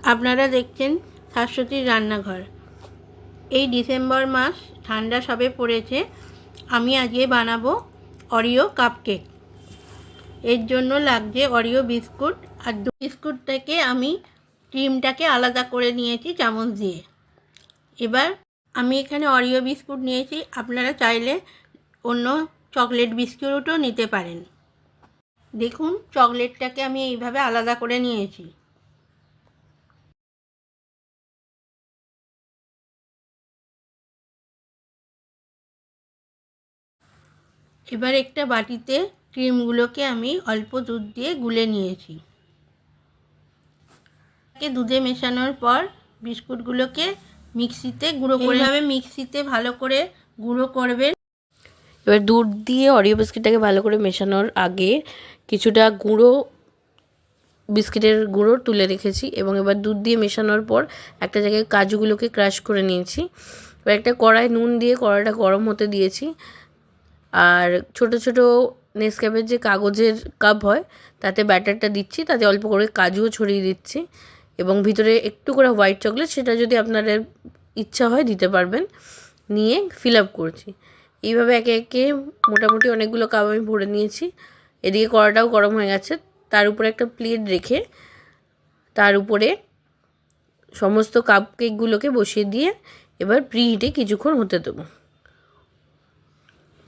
আপনারা দেখছেন শাশ্বতীর রান্নাঘর। এই ডিসেম্বর মাস, ঠান্ডা সবে পড়েছে। আমি আজকে বানাবো অরিও কাপকেক। এর জন্য লাগছে অরিও বিস্কুট, আর বিস্কুট থেকে আমি ক্রিমটাকে আলাদা করে নিয়েছি চামচ দিয়ে। এবার আমি এখানে অরিও বিস্কুট নিয়েছি, আপনারা চাইলে অন্য চকলেট বিস্কুটও নিতে পারেন। দেখুন, চকলেটটাকে আমি এইভাবে আলাদা করে নিয়েছি। এবার একটা বাটিতে ক্রিমগুলোকে আমি অল্প দুধ দিয়ে গুলে নিয়েছি। দুধে মেশানোর পর বিস্কুটগুলোকে মিক্সিতে গুঁড়ো করে, এইভাবে মিক্সিতে ভালো করে গুঁড়ো করবেন। এবার দুধ দিয়ে অরিও বিস্কিটটাকে ভালো করে মেশানোর আগে কিছুটা বিস্কিটের গুঁড়ো তুলে রেখেছি, এবং এবার দুধ দিয়ে মেশানোর পর একটা জায়গায় কাজুগুলোকে ক্রাশ করে নিয়েছি। এবার একটা কড়ায় নুন দিয়ে কড়াইটা গরম হতে দিয়েছি, আর ছোট ছোট নেসক্যাফের যে কাগজের কাপ হয় তাতে ব্যাটারটা দিচ্ছি, তাতে অল্প করে কাজুও ছড়িয়ে দিচ্ছি, এবং ভিতরে একটু করে হোয়াইট চকলেট, সেটা যদি আপনাদের ইচ্ছা হয় দিতে পারবেন, নিয়ে ফিল আপ করছি। এইভাবে একে একে মোটামুটি অনেকগুলো কাপ আমি ভরে নিয়েছি। এদিকে কড়াটাও গরম হয়ে গেছে, তার উপরে একটা প্লেট রেখে তার উপরে সমস্ত কাপ কেকগুলোকে বসিয়ে দিয়ে এবার প্রিহিটে কিছুক্ষণ হতে দেবো।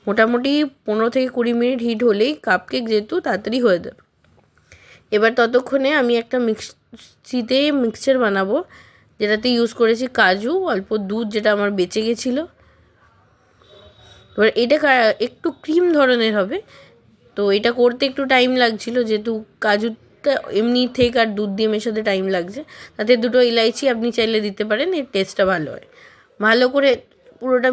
মোটামুটি 15 থেকে 20 মিনিট হিট হলেই কাপ কেক যেহেতু তাড়াতাড়ি হয়ে যাবে। এবার ততক্ষণে আমি একটা মিক্সিতে মিক্সচার বানাবো, যেটাতে ইউজ করেছি কাজু, অল্প দুধ যেটা আমার বেঁচে গেছিলো। এবার এটা একটু ক্রিম ধরনের হবে, তো এটা করতে একটু টাইম লাগছিল, যেহেতু কাজুটা এমনি থেকে আর দুধ দিয়ে মেশাতে টাইম লাগছে। তাতে দুটো ইলাইচি আপনি চাইলে দিতে পারেন, এর টেস্টটা ভালো হয়। ভালো করে পুরোটা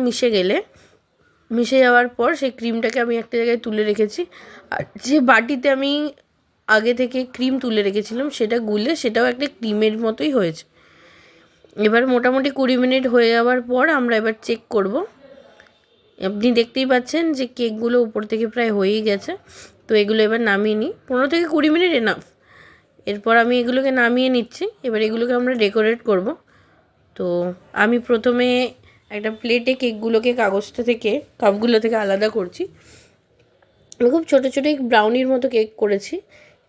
মিশে যাওয়ার পর সেই ক্রিমটাকে আমি একটা জায়গায় তুলে রেখেছি, আর যে বাটিতে আমি আগে থেকে ক্রিম তুলে রেখেছিলাম সেটা গুলে সেটাও একটা ক্রিমের মতোই হয়েছে। এবার মোটামুটি 20 মিনিট হয়ে যাওয়ার পর আমরা এবার চেক করব। আপনি দেখতেই পাচ্ছেন যে কেকগুলো উপর থেকে প্রায় হয়েই গেছে। তো এগুলো এবার নামিয়ে নিই, 15 থেকে 20 মিনিট এনাফ। এরপর আমি এগুলোকে নামিয়ে নিচ্ছি। এবার এগুলোকে আমরা ডেকোরেট করব। তো আমি প্রথমে একটা প্লেটে কেকগুলোকে কাপগুলো থেকে আলাদা করছি। আমি খুব ছোটো ছোটো ব্রাউনির মতো কেক করেছি।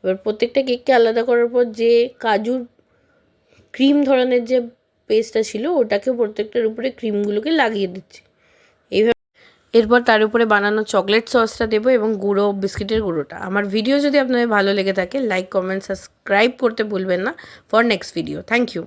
এবার প্রত্যেকটা কেককে আলাদা করার পর যে কাজুর ক্রিম ধরনের যে পেস্টটা ছিল ওটাকে প্রত্যেকটার উপরে ক্রিমগুলোকে লাগিয়ে দিচ্ছি এইভাবে। এরপর তার উপরে বানানো চকলেট সসটা দেবো এবং বিস্কিটের গুঁড়োটা। আমার ভিডিও যদি আপনাদের ভালো লেগে থাকে, লাইক, কমেন্ট, সাবস্ক্রাইব করতে ভুলবেন না for next video. Thank you.